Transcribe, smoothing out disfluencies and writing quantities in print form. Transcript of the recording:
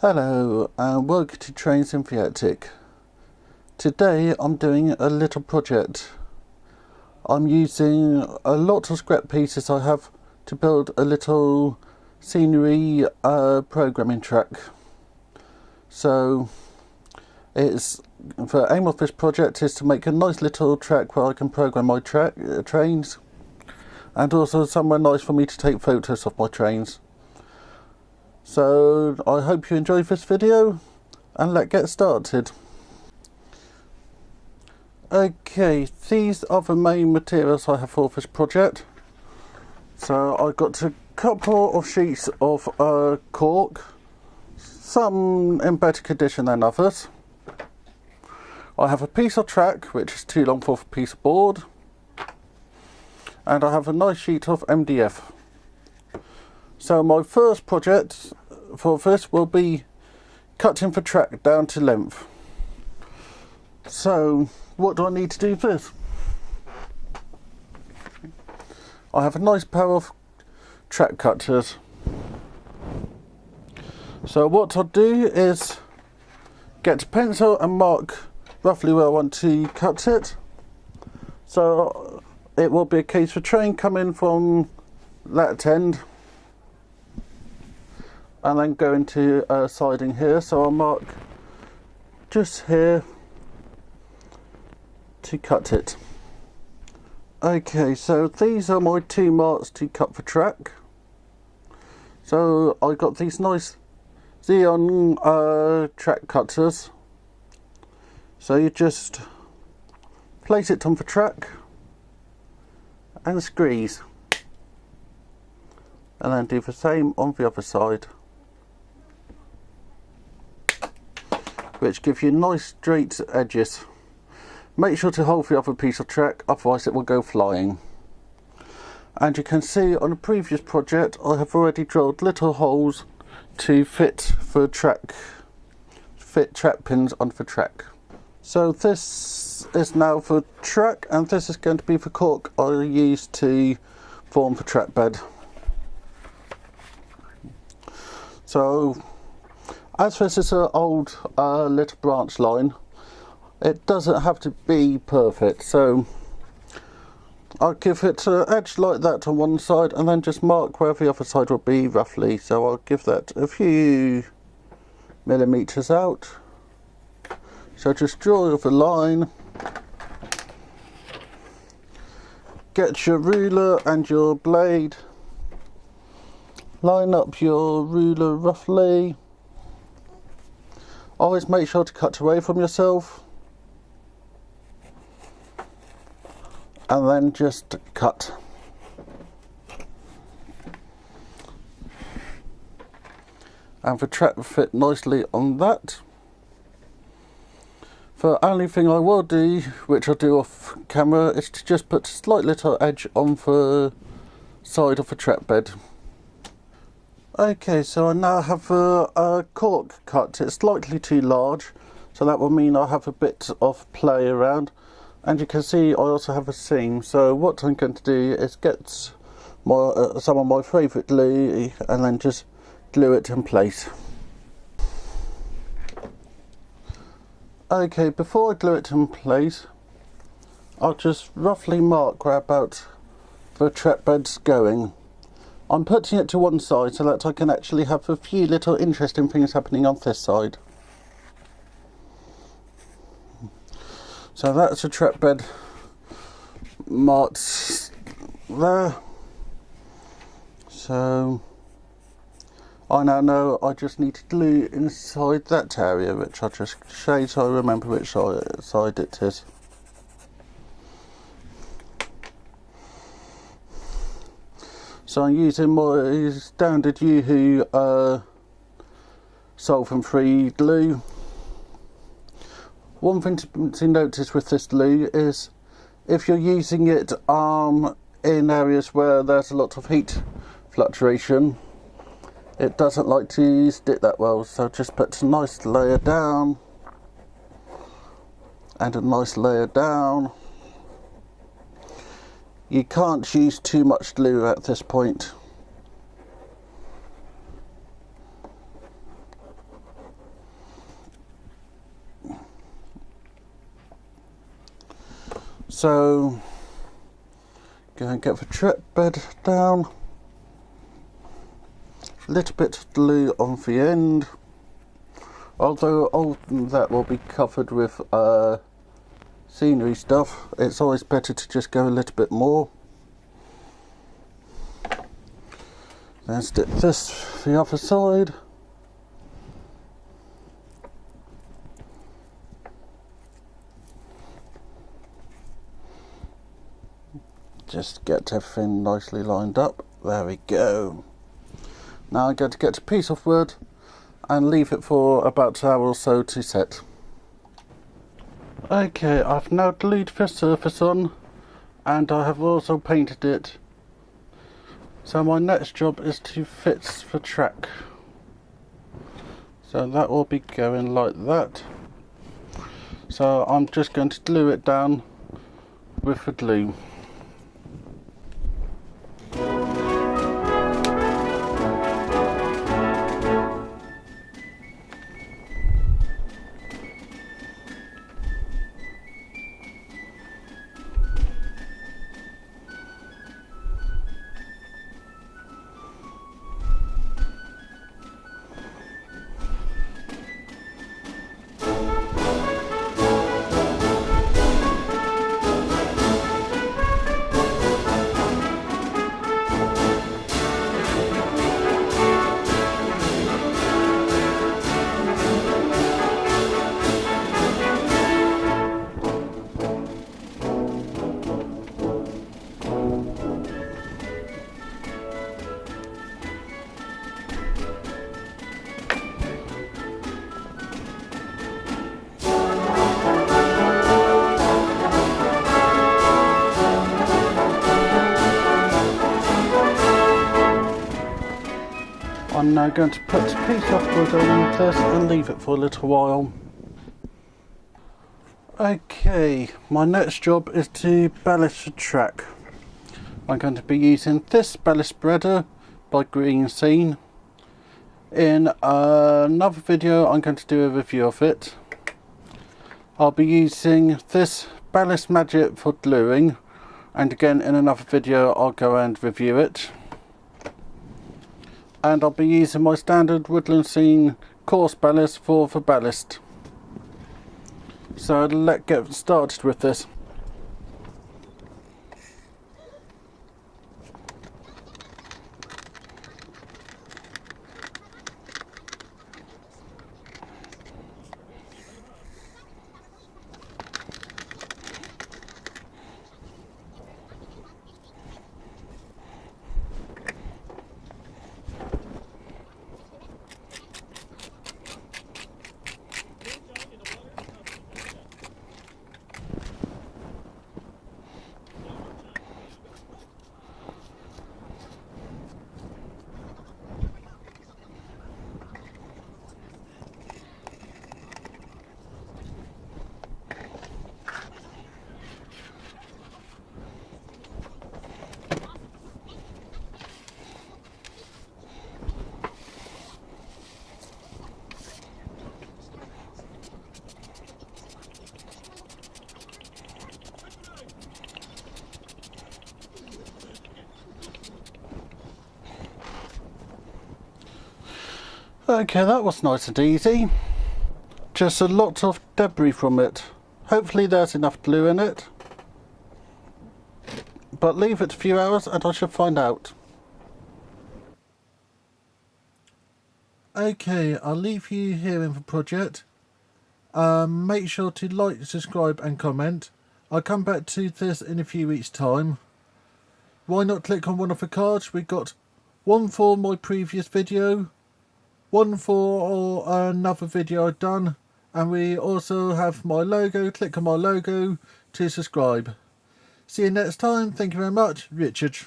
Hello and welcome to Train Synthetix. Today I'm doing a little project. I'm using a lot of scrap pieces I have to build a little scenery programming track. So the aim of this project is to make a nice little track where I can program my trains, and also somewhere nice for me to take photos of my trains. So I hope you enjoy this video and let's get started. Okay, these are the main materials I have for this project. So I got a couple of sheets of cork, some in better condition than others. I have a piece of track which is too long for a piece of board, and I have a nice sheet of MDF. So my first project for this will be cutting the track down to length. So what do I need to do for this? I have a nice pair of track cutters. So what I'll do is get a pencil and mark roughly where I want to cut it. So it will be a case of train coming from that end and then go into siding here, so I'll mark just here to cut it. Okay, so these are my two marks to cut the track. So I got these nice Xeon track cutters. So you just place it on the track and squeeze, and then do the same on the other side, which give you nice straight edges. Make sure to hold the other piece of track, otherwise it will go flying. And you can see on a previous project I have already drilled little holes to fit track pins onto the track. So this is now the track, and this is going to be the cork I use to form the track bed. So as this is an old little branch line, it doesn't have to be perfect, so I'll give it an edge like that on one side and then just mark where the other side will be roughly. So I'll give that a few millimeters out. So just draw the line, get your ruler and your blade, line up your ruler roughly. Always make sure to cut away from yourself, and then just cut. And the track will fit nicely on that. The only thing I will do, which I'll do off camera, is to just put a slight little edge on the side of the track bed. Okay, so I now have a cork cut. It's slightly too large, so that will mean I'll have a bit of play around. And you can see I also have a seam. So what I'm going to do is get some of my favourite glue and then just glue it in place. Okay, before I glue it in place, I'll just roughly mark where about the track bed's going. I'm putting it to one side so that I can actually have a few little interesting things happening on this side. So that's a track bed marked there. So I now know I just need to glue inside that area, which I'll just shade so I remember which side it is. So I'm using my standard Yoo-Hoo solvent-free glue. One thing to notice with this glue is if you're using it in areas where there's a lot of heat fluctuation, it doesn't like to stick that well. So just put a nice layer down and a nice layer down. You can't use too much glue at this point. So go and get the track bed down, a little bit of glue on the end, although all that will be covered with scenery stuff. It's always better to just go a little bit more. Then stick this the other side. Just get everything nicely lined up. There we go. Now I'm going to get a piece of wood and leave it for about an hour or so to set. Okay, I've now glued the surface on and I have also painted it. So my next job is to fit the track. So that will be going like that. So I'm just going to glue it down with the glue. I'm now going to put a piece of wood on this and leave it for a little while. Okay, my next job is to ballast the track. I'm going to be using this ballast spreader by Green Scene. In another video I'm going to do a review of it. I'll be using this Ballast Magic for gluing, and again in another video I'll go and review it. And I'll be using my standard Woodland Scene coarse ballast for the ballast. So let's get started with this. Okay, that was nice and easy. Just a lot of debris from it. Hopefully there's enough glue in it. But leave it a few hours and I shall find out. Okay, I'll leave you here in the project. Make sure to like, subscribe and comment. I'll come back to this in a few weeks' time. Why not click on one of the cards? We got one for my previous video, one for another video I've done, and we also have my logo. Click on my logo to subscribe. See you next time. Thank you very much. Richard.